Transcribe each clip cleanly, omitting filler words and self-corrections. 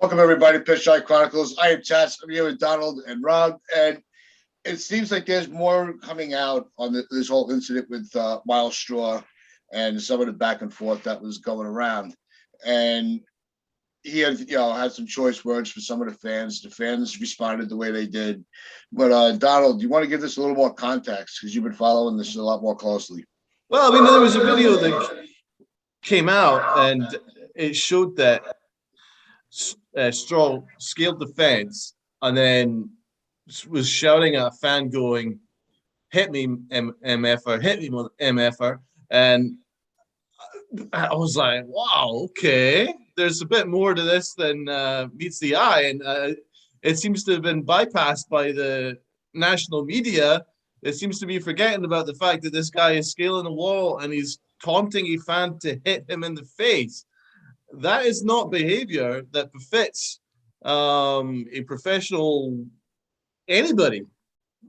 Welcome, everybody, to PinstripeChronicles. I am Tats. I'm here with Donald and Rob, and it seems like there's more coming out on this whole incident with Miles Straw and some of the back and forth that was going around. And he had some choice words for some of the fans. The fans responded the way they did. But Donald, do you want to give this a little more context because you've been following this a lot more closely? Well, I mean, there was a video that came out and it showed that Straw scaled the fence and then was shouting at a fan going, "Hit me, MFer, hit me, MFer." And I was like, wow, okay. There's a bit more to this than meets the eye. And it seems to have been bypassed by the national media. It seems to be forgetting about the fact that this guy is scaling a wall and he's taunting a fan to hit him in the face. That is not behavior that befits a professional anybody,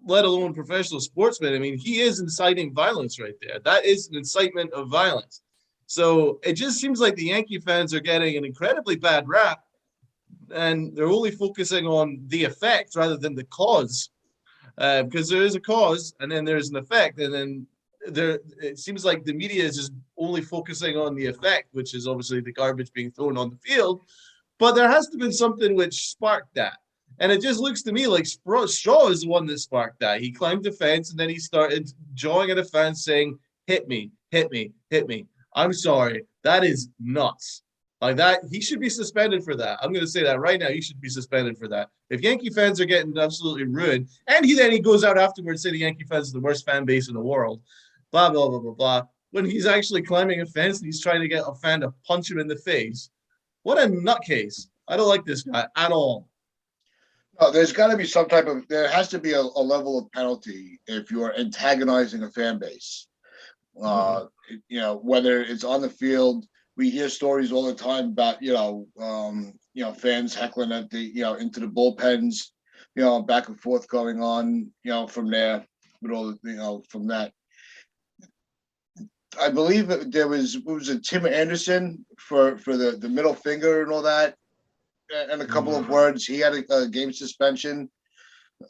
let alone professional sportsman. I mean, he is inciting violence right there. That is an incitement of violence. So it just seems like the Yankee fans are getting an incredibly bad rap, and they're only focusing on the effect rather than the cause, because there is a cause and then there's an effect, and then it seems like the media is just only focusing on the effect, which is obviously the garbage being thrown on the field. But there has to have been something which sparked that. And it just looks to me like Straw is the one that sparked that. He climbed the fence and then he started jawing at a fence saying, "Hit me, hit me, hit me." I'm sorry. That is nuts. Like that, he should be suspended for that. I'm going to say that right now. He should be suspended for that. If Yankee fans are getting absolutely ruined, and he goes out afterwards saying the Yankee fans are the worst fan base in the world, blah, blah, blah, blah, blah. When he's actually climbing a fence and he's trying to get a fan to punch him in the face. What a nutcase. I don't like this guy at all. No, there's got to be there has to be a level of penalty if you're antagonizing a fan base. Whether it's on the field, we hear stories all the time about, fans heckling at into the bullpens, back and forth going on, from there with all from that. I believe it was a Tim Anderson for the middle finger and all that. And a couple of words. He had a game suspension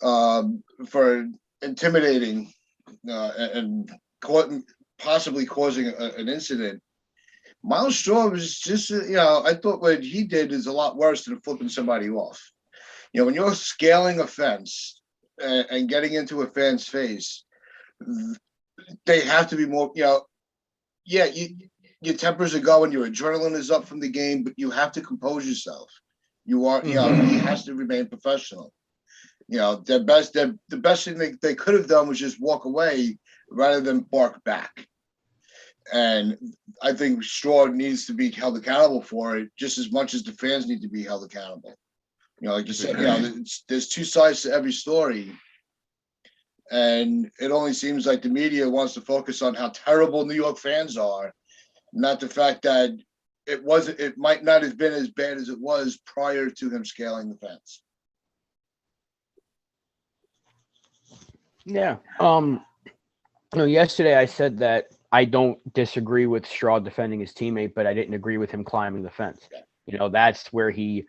for intimidating and possibly causing an incident. Miles Straw was just, I thought what he did is a lot worse than flipping somebody off. When you're scaling a fence and getting into a fan's face, they have to be more, your tempers are going, your adrenaline is up from the game, but you have to compose yourself. You are, he has to remain professional. The best thing they could have done was just walk away rather than bark back. And I think Straw needs to be held accountable for it just as much as the fans need to be held accountable. Like you said, there's two sides to every story. And it only seems like the media wants to focus on how terrible New York fans are, not the fact that it might not have been as bad as it was prior to him scaling the fence. Yeah. Yesterday I said that I don't disagree with Straw defending his teammate, but I didn't agree with him climbing the fence. That's where he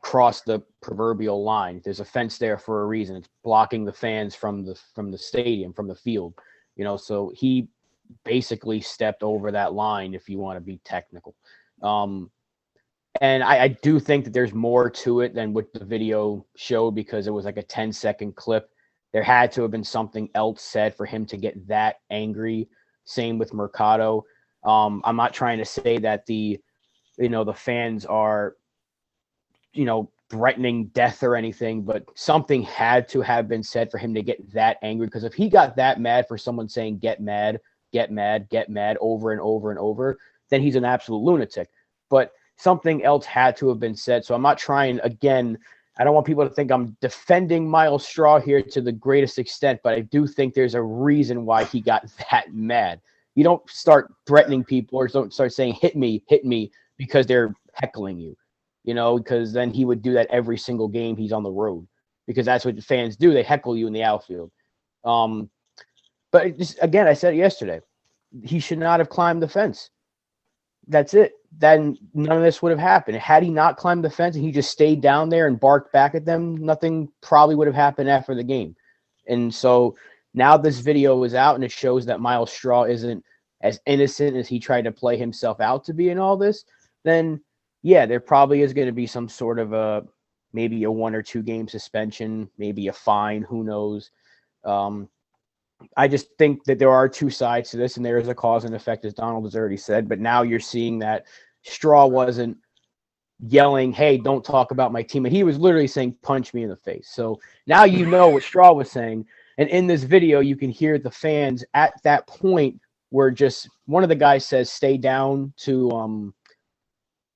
crossed the proverbial line. There's a fence there for a reason. It's blocking the fans from the stadium, from the field. So he basically stepped over that line, if you want to be technical. And I do think that there's more to it than what the video showed, because it was like a 10-second clip. There had to have been something else said for him to get that angry. Same with Mercado. I'm not trying to say that the fans are, threatening death or anything, but something had to have been said for him to get that angry. Because if he got that mad for someone saying get mad over and over and over, then he's an absolute lunatic. But something else had to have been said. So I'm not trying, again, I don't want people to think I'm defending Miles Straw here to the greatest extent, but I do think there's a reason why he got that mad. You don't start threatening people or don't start saying, hit me, because they're heckling you, because then he would do that every single game he's on the road, because that's what fans do. They heckle you in the outfield. But just, again, I said it yesterday, he should not have climbed the fence. that's it. Then none of this would have happened. Had he not climbed the fence and he just stayed down there and barked back at them, nothing probably would have happened after the game. And so now this video is out and it shows that Miles Straw isn't as innocent as he tried to play himself out to be in all this. Then, yeah, there probably is going to be some sort of maybe a 1 or 2 game suspension, maybe a fine, who knows. I just think that there are 2 sides to this, and there is a cause and effect, as Donald has already said. But now you're seeing that Straw wasn't yelling, "Hey, don't talk about my team." And he was literally saying, "Punch me in the face." So now you know what Straw was saying. And in this video, you can hear the fans at that point where just one of the guys says, "Stay down" to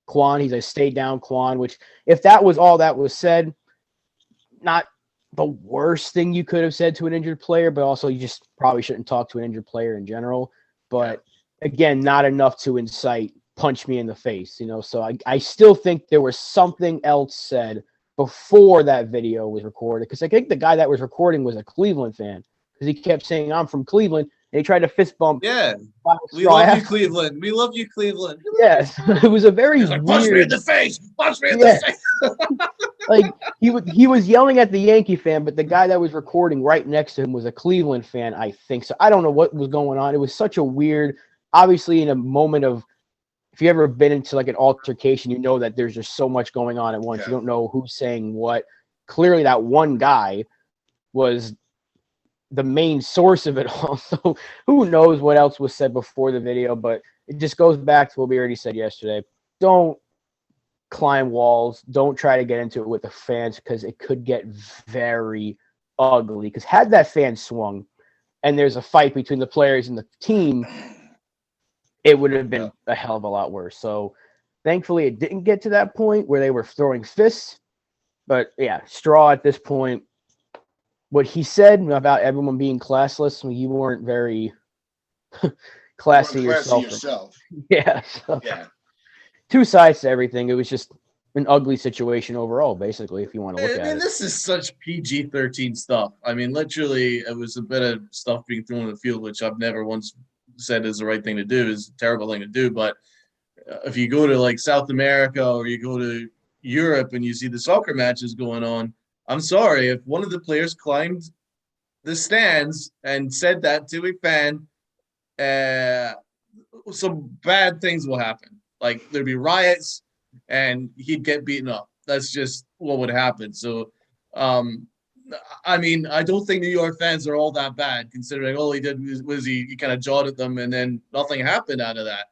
Quan. He says, "Stay down, Quan," which, if that was all that was said, not the worst thing you could have said to an injured player, but also you just probably shouldn't talk to an injured player in general. But again, not enough to incite "punch me in the face," So I still think there was something else said before that video was recorded, because I think the guy that was recording was a Cleveland fan, because he kept saying, "I'm from Cleveland," and he tried to fist bump. Yeah, we love you, Cleveland. We love you, Cleveland. Yes, it was a very weird. Punch me in the face. Punch me in the face. Like he was yelling at the Yankee fan, but the guy that was recording right next to him was a Cleveland fan, I think. So I don't know what was going on. It was such a weird, obviously in a moment of, if you ever been into like an altercation, you know that there's just so much going on at once. You don't know who's saying what. Clearly that one guy was the main source of it all. So who knows what else was said before the video, but it just goes back to what we already said yesterday. Don't climb walls. Don't try to get into it with the fans, because it could get very ugly. Because had that fan swung and there's a fight between the players and the team, it would have been a hell of a lot worse. So thankfully it didn't get to that point where they were throwing fists. But yeah, Straw at this point, what he said about everyone being classless, you weren't very classy yourself. Yeah. So. Yeah. 2 sides to everything. It was just an ugly situation overall, basically, if you want to look at it. This is such PG-13 stuff. I mean, literally, it was a bit of stuff being thrown in the field, which I've never once said is the right thing to do, is a terrible thing to do. But if you go to like South America or you go to Europe and you see the soccer matches going on, I'm sorry, if one of the players climbed the stands and said that to a fan, some bad things will happen. Like there'd be riots and he'd get beaten up. That's just what would happen. So, I mean, I don't think New York fans are all that bad, considering all he did was he kind of jawed at them and then nothing happened out of that.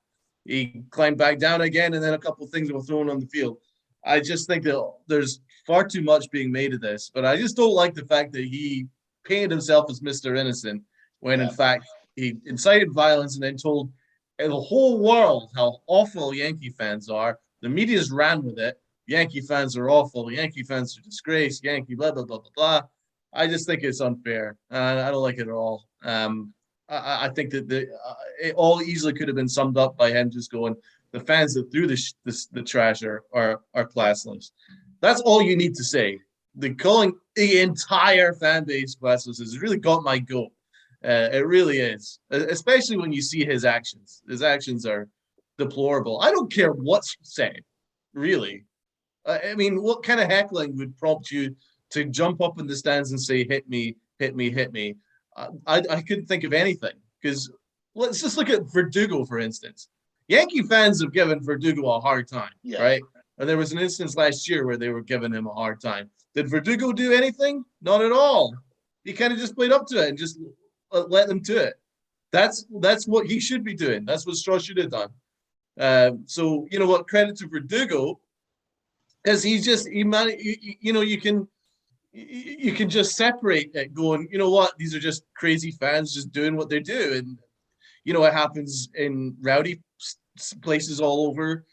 He climbed back down again and then a couple of things were thrown on the field. I just think that there's far too much being made of this, but I just don't like the fact that he painted himself as Mr. Innocent when in fact he incited violence and then told the whole world how awful Yankee fans are. The media's ran with it. Yankee fans are awful. Yankee fans are disgrace. Yankee blah, blah, blah, blah, blah. I just think it's unfair. I don't like it at all. I think that it all easily could have been summed up by him just going, the fans that threw the trash are classless. That's all you need to say. Calling the entire fan base classless has really got my goat. It really is, especially when you see his actions. His actions are deplorable. I don't care what's said, really. I mean, what kind of heckling would prompt you to jump up in the stands and say, "Hit me, hit me, hit me"? I couldn't think of anything, because let's just look at Verdugo, for instance. Yankee fans have given Verdugo a hard time, right? And there was an instance last year where they were giving him a hard time. Did Verdugo do anything? Not at all. He kind of just played up to it and just let them to it. That's what he should be doing. That's what Straw should have done. So you know what? Credit to Verdugo, because he's just you can just separate it, going, you know what? These are just crazy fans just doing what they do, and you know what happens in rowdy places all over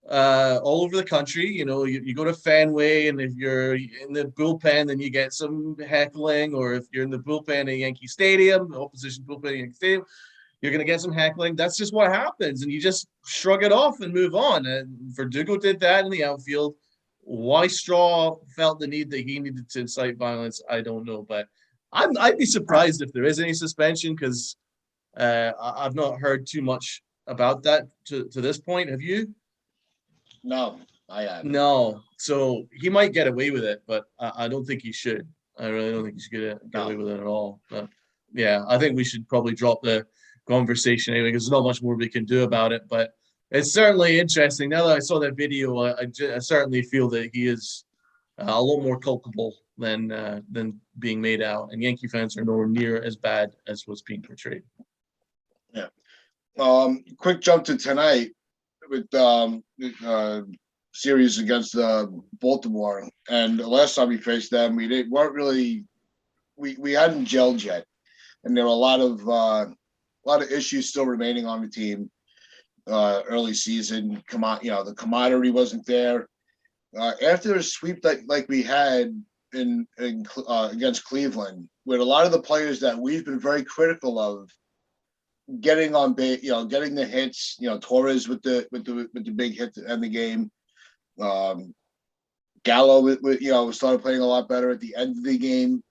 the country. You know, you go to Fenway, and if you're in the bullpen, then you get some heckling, or if you're in the bullpen at Yankee Stadium, the opposition bullpen at Yankee Stadium, you're going to get some heckling. That's just what happens, and you just shrug it off and move on. And Verdugo did that in the outfield. Why Straw felt the need that he needed to incite violence, I don't know, but I'd be surprised if there is any suspension, because I've not heard too much about that to this point. Have you? No, I haven't. No. So he might get away with it, but I don't think he should. I really don't think he should get away with it at all. But yeah, I think we should probably drop the conversation anyway, because there's not much more we can do about it. But it's certainly interesting. Now that I saw that video, I certainly feel that he is a lot more culpable than being made out. And Yankee fans are nowhere near as bad as was being portrayed. Yeah. Quick jump to tonight with series against Baltimore, and the last time we faced them, we hadn't gelled yet, and there were a lot of issues still remaining on the team. Early season, the commodity wasn't there. After a sweep like we had in against Cleveland, with a lot of the players that we've been very critical of getting on base, getting the hits, Torres with the big hit to end the game. Gallo, started playing a lot better at the end of the game.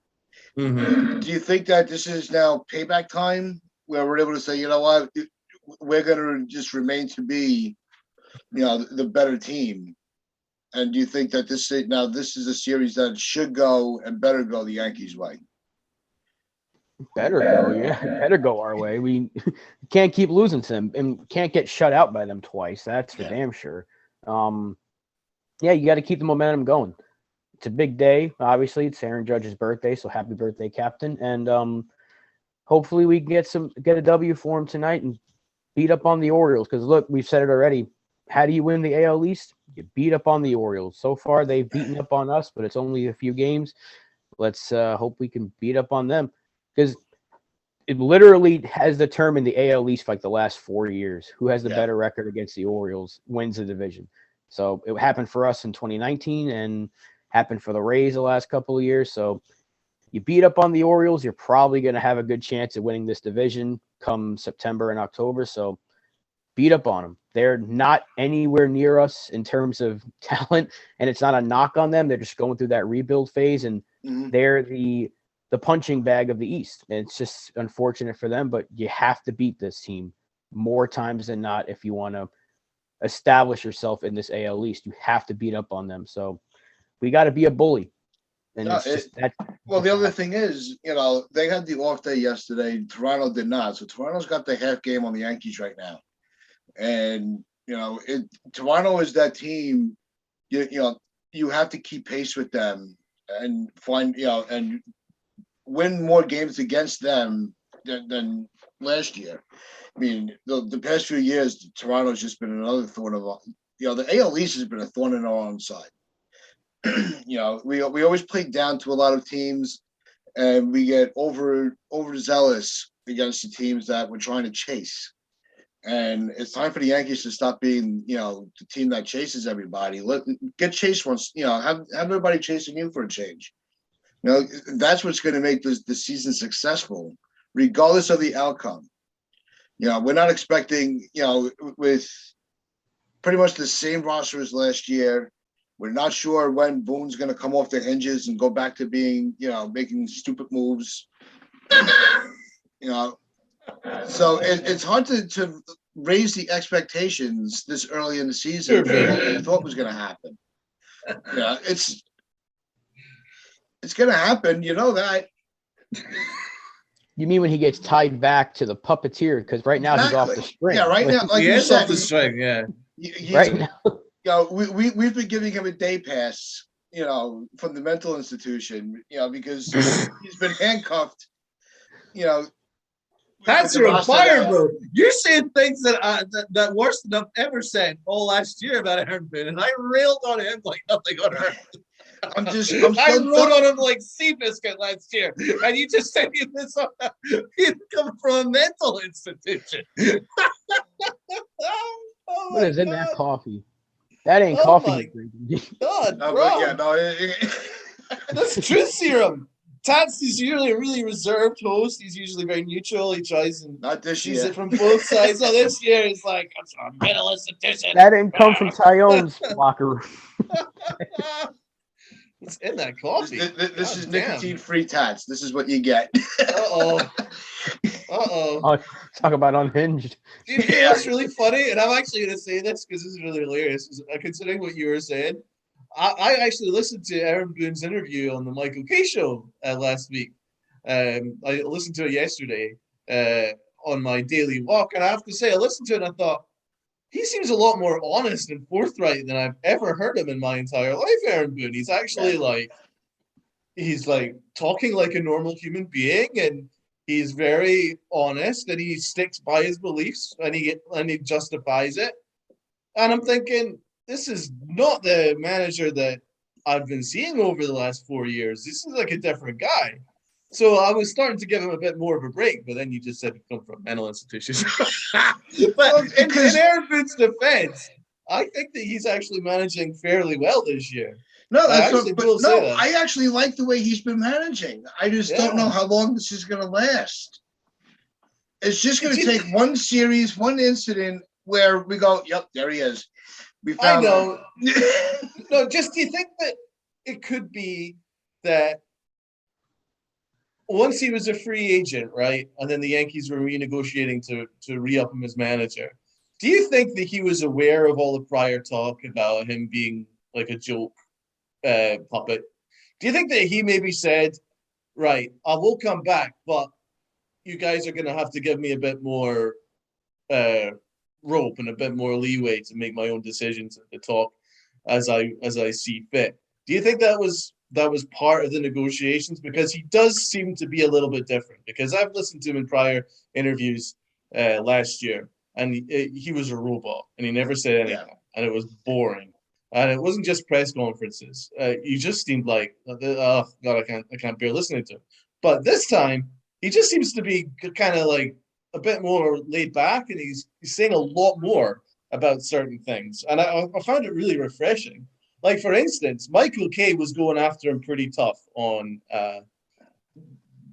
Mm-hmm. Do you think that this is now payback time, where we're able to say, you know what, we're going to just remain to be, the better team? And do you think that this is a series that should go and better go the Yankees' way? Better go, yeah. Better go our way. We can't keep losing to them and can't get shut out by them twice. That's for damn sure. Yeah, you got to keep the momentum going. It's a big day. Obviously, it's Aaron Judge's birthday, so happy birthday, Captain. And hopefully we get a W for him tonight and beat up on the Orioles. Because look, we've said it already. How do you win the AL East? You beat up on the Orioles. So far, they've beaten up on us, but it's only a few games. Let's hope we can beat up on them. Because it literally has determined the AL East for like the last 4 years. Who has the better record against the Orioles wins the division. So it happened for us in 2019 and happened for the Rays the last couple of years. So you beat up on the Orioles, you're probably going to have a good chance at winning this division come September and October. So beat up on them. They're not anywhere near us in terms of talent, and it's not a knock on them. They're just going through that rebuild phase, and they're the punching bag of the East. And it's just unfortunate for them, but you have to beat this team more times than not if you want to establish yourself in this AL East. You have to beat up on them. So we got to be a bully. And the other thing is, they had the off day yesterday. Toronto did not. So Toronto's got the half game on the Yankees right now. And, Toronto is that team, you have to keep pace with them and find, and win more games against them than last year. I mean, the past few years, Toronto's just been another thorn of, the AL East has been a thorn in our own side. We always play down to a lot of teams, and we get overzealous against the teams that we're trying to chase. And it's time for the Yankees to stop being, the team that chases everybody. Get chased once, have everybody chasing you for a change. That's what's going to make the season successful, regardless of the outcome. We're not expecting, with pretty much the same roster as last year. We're not sure when Boone's going to come off the hinges and go back to being, making stupid moves. So it's hard to raise the expectations this early in the season for what we thought was going to happen. It's going to happen. You know that. You mean when he gets tied back to the puppeteer? Because right now he's off the string. Yeah, right now, like he you is said, off the string. Yeah, right now. We've been giving him a day pass, from the mental institution, because he's been handcuffed, Tats are on fire, bro. You're saying things that worse than I've ever said all last year about Aaron Boone, and I railed on him like nothing on earth. I wrote on him like Seabiscuit last year, and you just said he'd come from a mental institution. What is in that coffee? That ain't coffee. God, bro. That's truth serum. Tats is usually a really reserved host. He's usually very neutral. He tries and not this year. It from both sides. So this year he's like, I'm a mental institution. That didn't come from Tyone's locker room. It's in that coffee. This is nicotine-free Tats. This is what you get. Uh-oh. Oh, talk about unhinged. You know what's really funny? And I'm actually going to say this because this is really hilarious. Considering what you were saying, I actually listened to Aaron Boone's interview on the Michael K show last week. I listened to it yesterday on my daily walk. And I have to say, I listened to it and I thought, he seems a lot more honest and forthright than I've ever heard him in my entire life, Aaron Boone. He's actually he's talking like a normal human being, and he's very honest, and he sticks by his beliefs, and he justifies it. And I'm thinking, this is not the manager that I've been seeing over the last 4 years. This is like a different guy. So I was starting to give him a bit more of a break, but then you just said he come from mental institutions. But in Aaron Boone's defense, I think that he's actually managing fairly well this year. No, I actually like the way he's been managing. I just don't know how long this is going to last. It's just going to take one series, one incident where we go, yep, there he is. We found him. No, do you think that it could be that once he was a free agent, right, and then the Yankees were renegotiating to re-up him as manager, do you think that he was aware of all the prior talk about him being like a joke puppet? Do you think that he maybe said, right, I will come back, but you guys are going to have to give me a bit more rope and a bit more leeway to make my own decisions and to talk as I see fit? Do you think that was part of the negotiations? Because he does seem to be a little bit different, because I've listened to him in prior interviews last year, and he was a robot and he never said anything, and it was boring. And it wasn't just press conferences. You just seemed like, oh God, I can't bear listening to him. But this time, he just seems to be kind of like a bit more laid back, and he's saying a lot more about certain things. And I found it really refreshing. Like, for instance, Michael K was going after him pretty tough on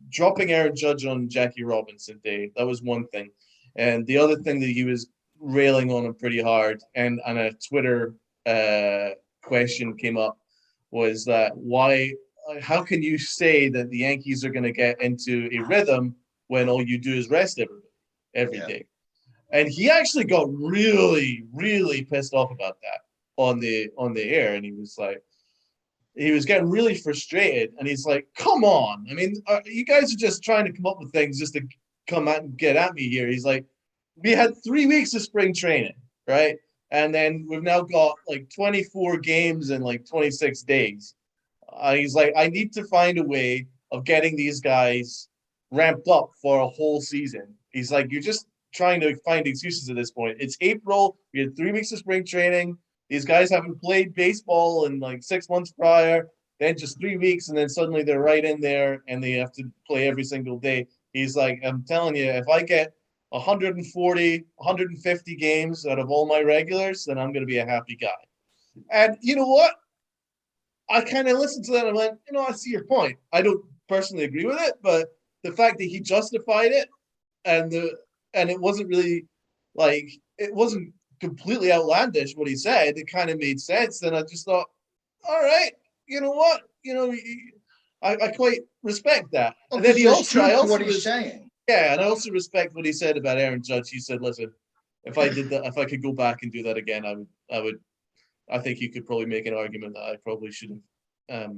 dropping Aaron Judge on Jackie Robinson Day. That was one thing. And the other thing that he was railing on him pretty hard, and a Twitter question came up, was that how can you say that the Yankees are going to get into a rhythm when all you do is rest every day? And he actually got really, really pissed off about that on the air, and he was getting really frustrated, and he's like, come on, I mean, you guys are just trying to come up with things just to come out and get at me here. He's like, we had 3 weeks of spring training, right? And then we've now got like 24 games in like 26 days. He's like, I need to find a way of getting these guys ramped up for a whole season. He's like, you're just trying to find excuses at this point. It's April. We had 3 weeks of spring training. These guys haven't played baseball in like 6 months prior. Then just 3 weeks, and then suddenly they're right in there, and they have to play every single day. He's like, I'm telling you, if I get 140, 150 games out of all my regulars, then I'm going to be a happy guy. And you know what? I kind of listened to that and went, I see your point. I don't personally agree with it, but the fact that he justified it, and it wasn't really it wasn't completely outlandish what he said. It kind of made sense. Then I just thought, all right, you know what? I quite respect that. Well, and then he also, I also what he's saying. Yeah, and I also respect what he said about Aaron Judge. He said, listen, if I did that, if I could go back and do that again, I think you could probably make an argument that I probably should have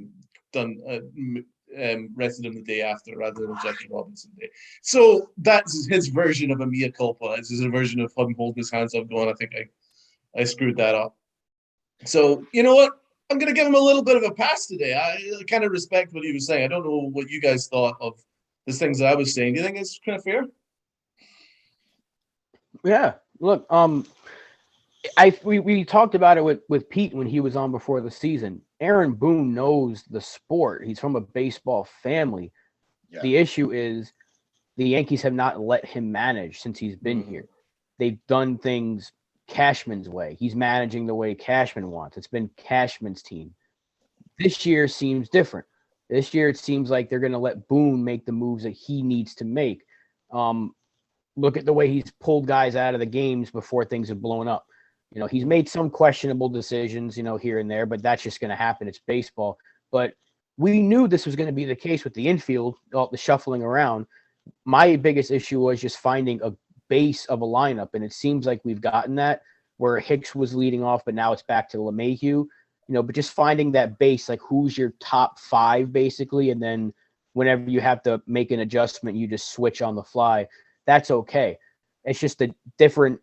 rested him the day after rather than Jackie Robinson Day. So that's his version of a mea culpa. This is a version of him holding his hands up going, I think I screwed that up. So, you know what? I'm going to give him a little bit of a pass today. I kind of respect what he was saying. I don't know what you guys thought of the things that I was saying. Do you think it's kind of fair? Yeah. Look, we talked about it with Pete when he was on before the season. Aaron Boone knows the sport. He's from a baseball family. Yeah. The issue is the Yankees have not let him manage since he's been here. They've done things Cashman's way. He's managing the way Cashman wants. It's been Cashman's team. This year seems different. This year, it seems like they're going to let Boone make the moves that he needs to make. Look at the way he's pulled guys out of the games before things have blown up. He's made some questionable decisions, here and there, but that's just going to happen. It's baseball. But we knew this was going to be the case with the infield, all the shuffling around. my biggest issue was just finding a base of a lineup, and it seems like we've gotten that where Hicks was leading off, but now it's back to LeMahieu. But just finding that base, like who's your top five basically, and then whenever you have to make an adjustment, you just switch on the fly. That's okay. It's just a different,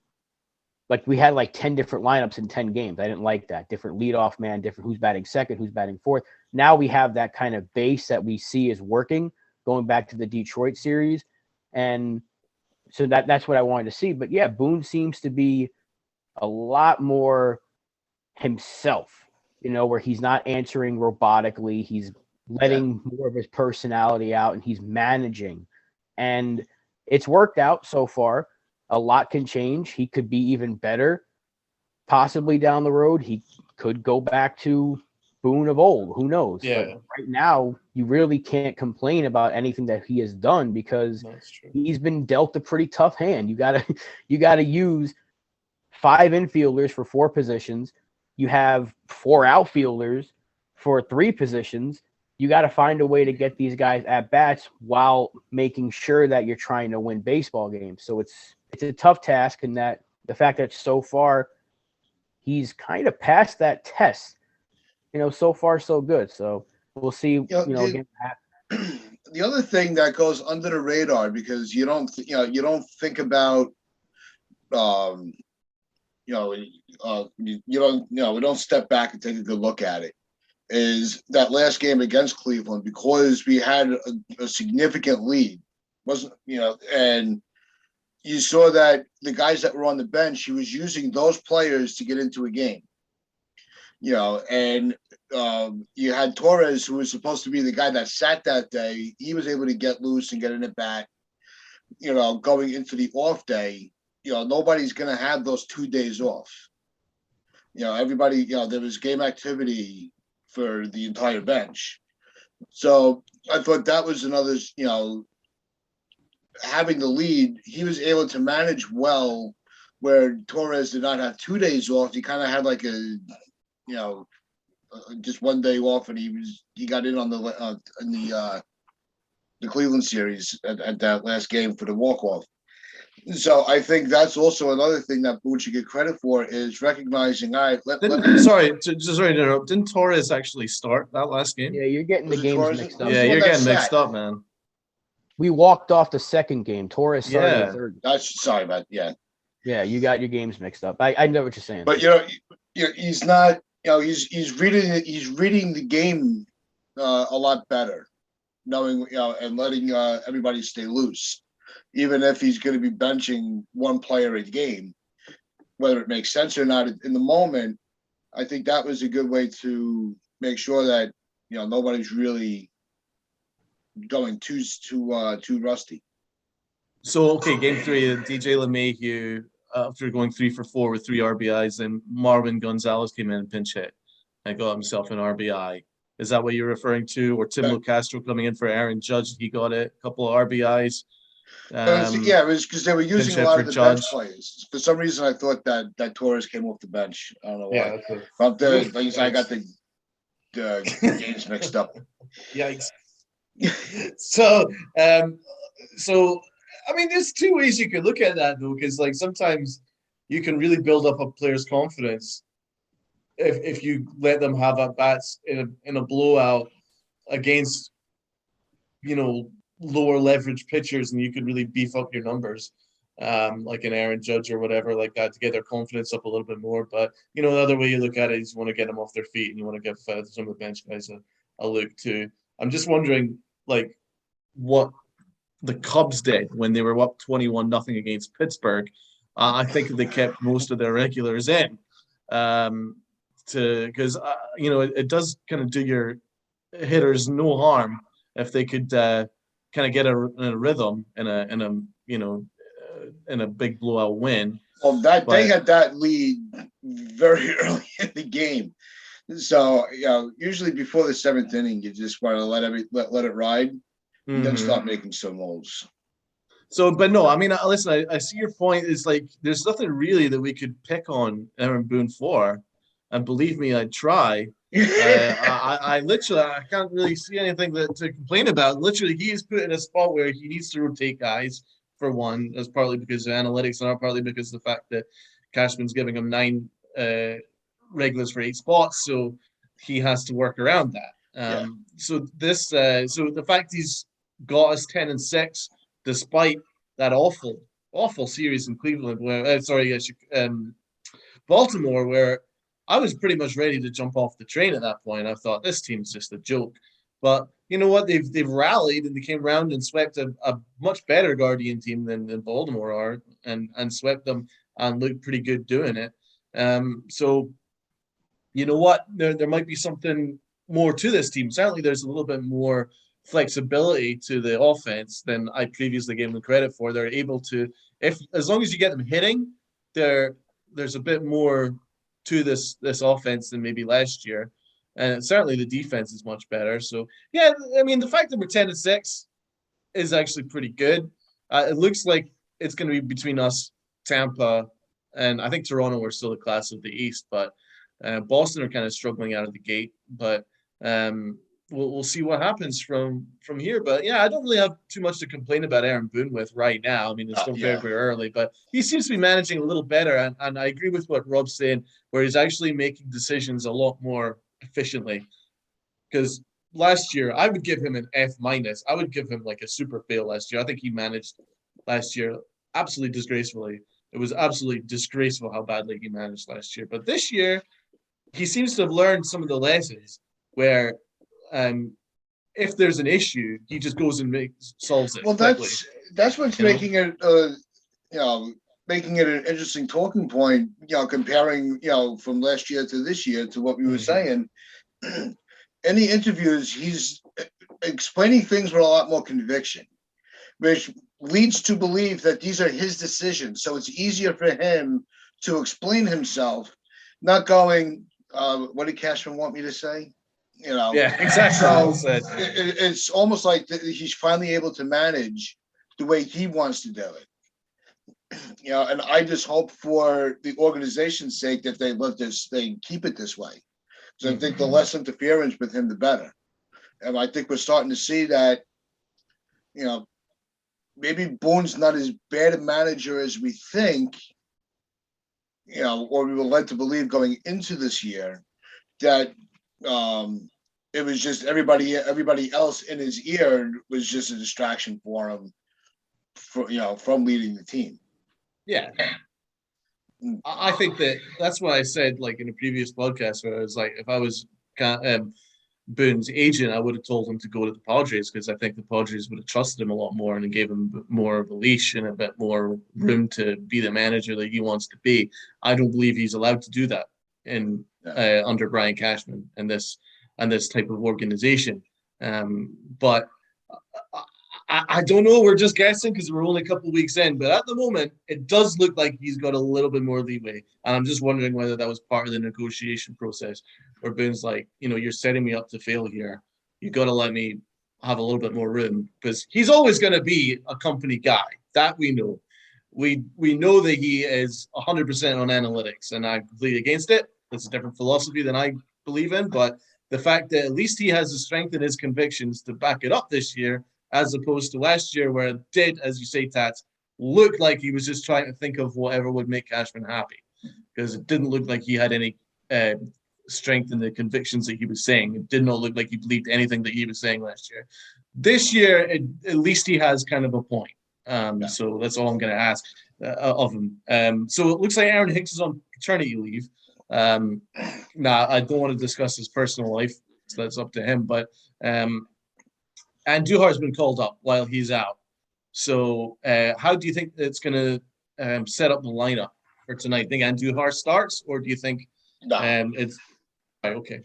like we had like 10 different lineups in 10 games. I didn't like that. Different leadoff man, different who's batting second, who's batting fourth. Now we have that kind of base that we see is working going back to the Detroit series. And so that's what I wanted to see. But yeah, Boone seems to be a lot more himself, where he's not answering robotically. He's letting more of his personality out, and he's managing. And it's worked out so far. A lot can change. He could be even better. Possibly down the road, he could go back to Boone of old. Who knows? Yeah. But right now, you really can't complain about anything that he has done because he's been dealt a pretty tough hand. You gotta use 5 infielders for 4 positions. You have 4 outfielders for 3 positions. You got to find a way to get these guys at bats while making sure that you're trying to win baseball games. So it's a tough task, and that the fact that so far he's kind of passed that test. So far so good. So we'll see. Again, the other thing that goes under the radar because you don't think about we don't step back and take a good look at it, is that last game against Cleveland, because we had a significant lead, and you saw that the guys that were on the bench, he was using those players to get into a game. And you had Torres, who was supposed to be the guy that sat that day. He was able to get loose and get in at bat, going into the off day. Nobody's going to have those 2 days off. Everybody, there was game activity for the entire bench. So I thought that was another, having the lead, he was able to manage well where Torres did not have 2 days off. He kind of had like just 1 day off, and he got in on the Cleveland series at that last game for the walk-off. So I think that's also another thing that Boone should get credit for, is recognizing, all right, sorry to interrupt. Didn't Torres actually start that last game? Yeah, you're getting the games mixed up. Yeah, you're getting mixed up, man. We walked off the second game. Torres started the third. Sorry about yeah. Yeah, you got your games mixed up. I know what you're saying. But he's not. He's reading the game a lot better, knowing and letting everybody stay loose, even if he's going to be benching one player a game, whether it makes sense or not in the moment. I think that was a good way to make sure that nobody's really going too rusty. So okay, game 3, DJ LeMahieu, after going 3 for 4 with 3 RBIs, and Marwin Gonzalez came in and pinch hit and got himself an RBI. Is that what you're referring to? Or Tim Locastro coming in for Aaron Judge, he got it, a couple of RBIs. It was because they were using a lot of the bench players. For some reason, I thought that Torres came off the bench. I don't know why. Yeah, I got the games mixed up. Yikes. So I mean, there's 2 ways you could look at that, though, because like sometimes you can really build up a player's confidence if you let them have at bats in a blowout against lower leverage pitchers, and you could really beef up your numbers, like an Aaron Judge or whatever like that, to get their confidence up a little bit more. But the other way you look at it is you want to get them off their feet, and you want to give some of the bench guys a look too. I'm just wondering, like, what the Cubs did when they were up 21-0 against Pittsburgh. I think they kept most of their regulars in, because it does kind of do your hitters no harm if they could kind of get a rhythm in a big blowout win. Well, they had that lead very early in the game. So usually before the 7th inning, you just want to let it ride, and then start making some moves. So, but no, I mean, listen, I see your point. Is like there's nothing really that we could pick on Aaron Boone for. and believe me, I'd try. I literally I can't really see anything to complain about. Literally, he is put in a spot where he needs to rotate guys for one. That's partly because of analytics, and partly because of the fact that Cashman's giving him 9 regulars for 8 spots, so he has to work around that. So the fact he's got us 10-6, despite that awful series in Cleveland, where Baltimore, where I was pretty much ready to jump off the train at that point. I thought this team's just a joke. But you know what? They've rallied and they came around and swept a much better Guardian team than Baltimore are, and swept them and looked pretty good doing it. So you know what? There might be something more to this team. Certainly, there's a little bit more flexibility to the offense than I previously gave them credit for. They're able to, as long as you get them hitting, there's a bit more to this offense than maybe last year. And certainly the defense is much better. So yeah, I mean, the fact that we're 10-6 is actually pretty good. It looks like it's going to be between us, Tampa, and I think Toronto are still the class of the East, but Boston are kind of struggling out of the gate. But we'll see what happens from here. But yeah, I don't really have too much to complain about Aaron Boone with right now. I mean, it's still very early, but he seems to be managing a little better. And I agree with what Rob's saying, where he's actually making decisions a lot more efficiently. Because last year, I would give him an F-. I would give him like a super fail last year. I think he managed last year absolutely disgracefully. It was absolutely disgraceful how badly he managed last year. But this year, he seems to have learned some of the lessons where if there's an issue, he just goes and solves it. Well, that's what's making it making it an interesting talking point, comparing, from last year to this year to what we were saying. In the interviews, he's explaining things with a lot more conviction, which leads to believe that these are his decisions. So it's easier for him to explain himself, not going, what did Cashman want me to say? Yeah, exactly. So it's almost like he's finally able to manage the way he wants to do it. And I just hope for the organization's sake that they keep it this way. So I think the less interference with him, the better. And I think we're starting to see that, maybe Boone's not as bad a manager as we think, or we were led to believe going into this year, that it was just everybody else in his ear was just a distraction for him, from leading the team. Yeah. I think that's what I said, like in a previous podcast, where I was like, if I was Boone's agent, I would have told him to go to the Padres, because I think the Padres would have trusted him a lot more and gave him more of a leash and a bit more room to be the manager that he wants to be. I don't believe he's allowed to do that under Brian Cashman and this type of organization. But I don't know. We're just guessing because we're only a couple of weeks in. But at the moment, it does look like he's got a little bit more leeway. And I'm just wondering whether that was part of the negotiation process, where Boone's like, you're setting me up to fail here. You got to let me have a little bit more room, because he's always going to be a company guy. That we know. We know that he is 100% on analytics, and I'm completely against it. That's a different philosophy than I believe in. But the fact that at least he has the strength in his convictions to back it up this year, as opposed to last year, where it did, as you say, Tats, look like he was just trying to think of whatever would make Cashman happy, because it didn't look like he had any strength in the convictions that he was saying. It did not look like he believed anything that he was saying last year. This year, at least he has kind of a point. So that's all I'm going to ask of him. So it looks like Aaron Hicks is on paternity leave. I don't want to discuss his personal life, so that's up to him. But Andujar's been called up while he's out. So how do you think it's going to set up the lineup for tonight? Think Andujar starts, or do you think it's okay?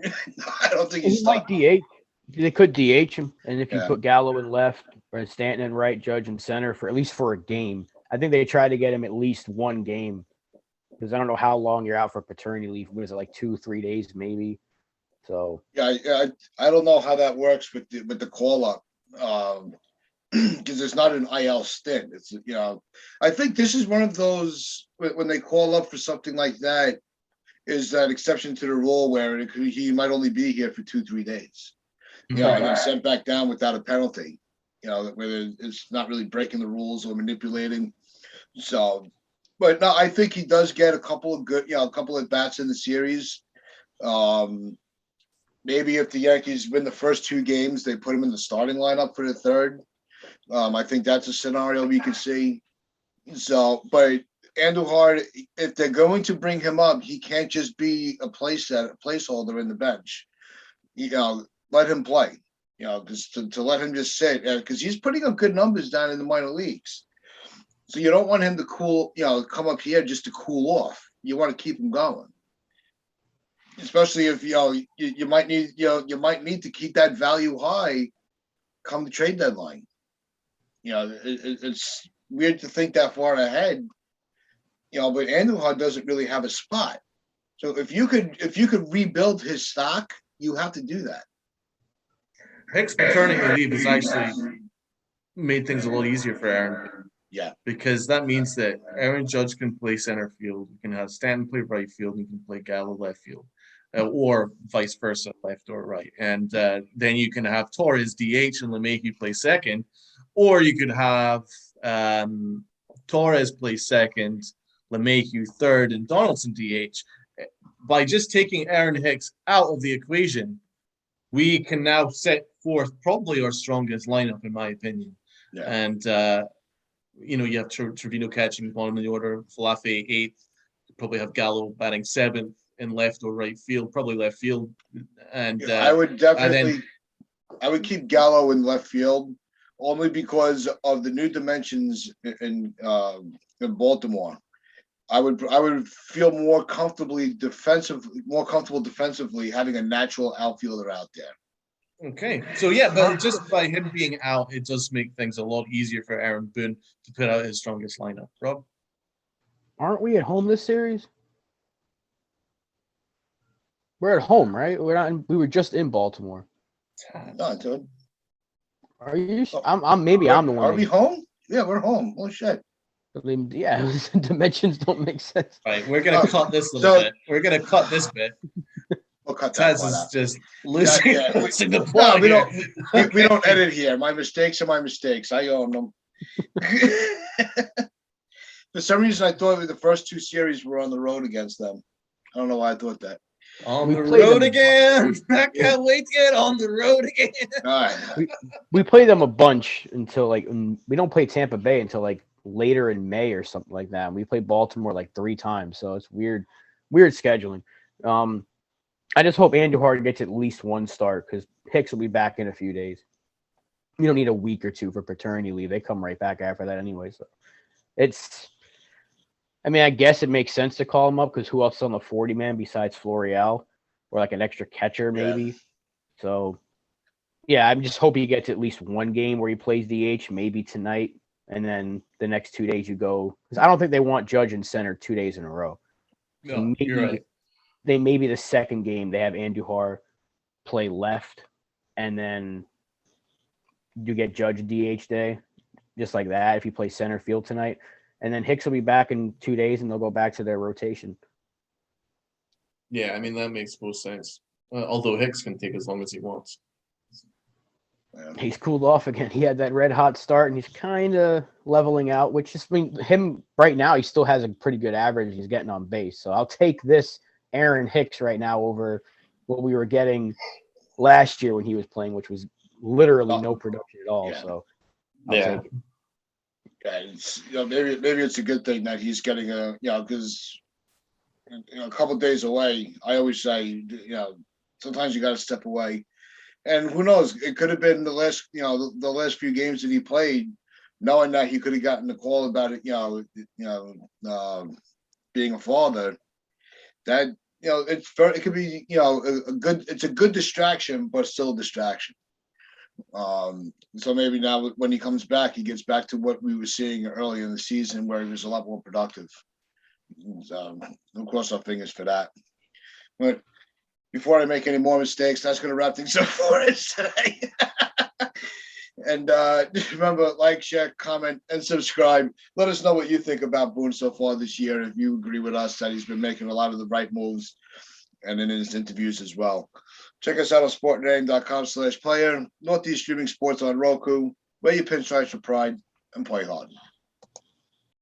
I don't think he might DH. They could DH him, and if you put Gallo in left or Stanton in right, Judge in center for at least for a game. I think they try to get him at least one game, because I don't know how long you're out for paternity leave. What is it, like 2-3 days maybe? So I don't know how that works with the call up, because it's not an IL stint. It's I think this is one of those when they call up for something like that, is that exception to the rule where he might only be here for 2-3 days. And then sent back down without a penalty. Where it's not really breaking the rules or manipulating. So, but no, I think he does get a couple of good, a couple of bats in the series. Maybe if the Yankees win the first 2 games, they put him in the starting lineup for the third. I think that's a scenario we could see. So, but Andujar, if they're going to bring him up, he can't just be a placeholder in the bench. Let him play. Because to let him just sit, because he's putting up good numbers down in the minor leagues. So you don't want him to come up here just to cool off. You want to keep him going. Especially if you might need to keep that value high come the trade deadline. It's weird to think that far ahead. But Andujar doesn't really have a spot. So if you could rebuild his stock, you have to do that. Hicks paternity leave has actually made things a lot easier for Aaron. Yeah. Because that means that Aaron Judge can play center field. You can have Stanton play right field. You can play Gallo left field. Or vice versa, left or right. And then you can have Torres DH and LeMahieu play second. Or you could have Torres play second, LeMahieu third, and Donaldson DH. By just taking Aaron Hicks out of the equation, we can now set forth probably our strongest lineup, in my opinion. Yeah. And, you have Trevino catching bottom of the order, Falafe 8th. You probably have Gallo batting 7th in left or right field, probably left field. And I would I would keep Gallo in left field only because of the new dimensions in Baltimore. I would feel more comfortable defensively having a natural outfielder out there. Okay. So, yeah, but just by him being out, it does make things a lot easier for Aaron Boone to put out his strongest lineup. Rob? Aren't we at home this series? We're at home, right? We're not. We were just in Baltimore. No, dude. Are you? I'm the one. Are we home? Yeah, we're home. Oh shit. I mean, yeah, dimensions don't make sense. Right, we're gonna cut this little bit. We're gonna cut this bit. We'll cut that Taz part is out. just losing the No, plot. we don't edit here. My mistakes are my mistakes. I own them. For some reason, I thought the first 2 series were on the road against them. I don't know why I thought that. On the road again. I can't wait to get on the road again. All right. We play them a bunch until we don't play Tampa Bay until later in May or something like that. We play Baltimore 3 times, so it's weird scheduling. I just hope Andujar gets at least 1 start because Hicks will be back in a few days. You don't need a week or 2 for paternity leave. They come right back after that anyway. So I guess it makes sense to call him up because who else is on the 40-man besides Florial or an extra catcher maybe? Yeah. So, yeah, I just hope he gets at least 1 game where he plays DH, maybe tonight, and then the next 2 days you go because I don't think they want Judge in center 2 days in a row. No, so maybe, you're right. They maybe the second game they have Andujar play left, and then you get Judge DH day, just like that if you play center field tonight. And then Hicks will be back in 2 days, and they'll go back to their rotation. Yeah, that makes most sense. Although Hicks can take as long as he wants. He's cooled off again. He had that red hot start, and he's kind of leveling out. Which is, him right now, he still has a pretty good average. He's getting on base, so I'll take this Aaron Hicks right now over what we were getting last year when he was playing, which was literally no production at all. Yeah. So I'll take it. Yeah, it's, maybe it's a good thing that he's getting because a couple of days away. I always say, sometimes you got to step away, and who knows? It could have been the last few games that he played, knowing that he could have gotten a call about it. Being a father, that it could be it's a good distraction, but still a distraction. So maybe now when he comes back, he gets back to what we were seeing early in the season where he was a lot more productive. So we'll cross our fingers for that. But before I make any more mistakes, that's going to wrap things up for us today. And remember, like, share, comment, and subscribe. Let us know what you think about Boone so far this year. If you agree with us that he's been making a lot of the right moves, and in his interviews as well. Check us out on sportname.com/player. Northeast Streaming Sports on Roku. Wear your pinstripes for pride and play hard.